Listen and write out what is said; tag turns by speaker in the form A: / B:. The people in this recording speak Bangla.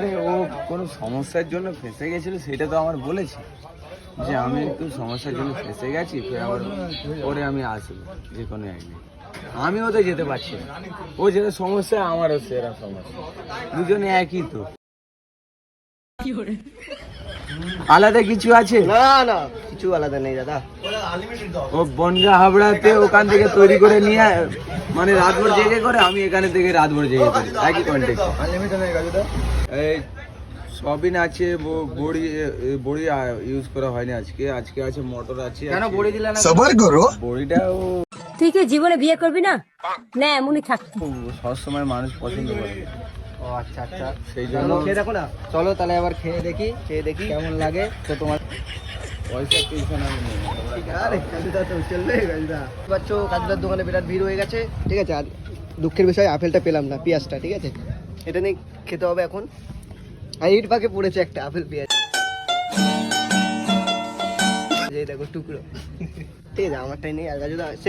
A: আরে ও কোনো সমস্যার জন্য ফেঁসে গেছিল, সেটা তো আমার বলেছে যে আমি একটু সমস্যার জন্য ফেঁসে গেছি, আবার পরে আমি আসবো যে কোনো একদিন। আমিও তো যেতে পারছি না, ও যেটা সমস্যা আমারও সেরকম সমস্যা, দুজনে একই তো। আলাদা কিছু আছে?
B: না না, কিছু আলাদা নেই দাদা।
A: ও বনগা হাবড়াতে ওখান থেকে তৈরি করে নিয়ে মানে রাতভর জেগে করে, আমি এখানে থেকে রাতভর জেগে করি, একই কন্টেক্ট। এই সবিন আছে, বড়ি বড়ি ইউজ করা হয়নি আজকে। আজকে আছে মটর আছে।
B: কেন বড়ি দিলে না?
C: সবার করো।
A: বড়িটাও
D: তুই কি জীবনে বিয়ে করবি না? না এমনই থাক।
A: সবসময় মানুষ পছন্দ করে,
B: ও আচ্ছা আচ্ছা,
A: সেই
B: চলো
A: জন্য
B: খেয়ে দেখো না। চলো তাহলে আবার খেয়ে দেখি কেমন লাগে। তো তোমার
A: পয়সা টিউশন আমি নেই।
B: আরে কাজুদা তো চলবে, কাজুদা বাচ্চো, কাজুদার দোকানে বিরাট ভিড় হয়ে গেছে। ঠিক আছে, আর দুঃখের বিষয় আপেলটা পেলাম না, পেঁয়াজটা। ঠিক আছে, এটা নিয়ে খেতে হবে এখন। আর ইট পাকে পড়েছে একটা আপেল পেঁয়াজ, এই দেখো টুকরো। ঠিক আছে, আমারটাই নেই। আর কাজুদা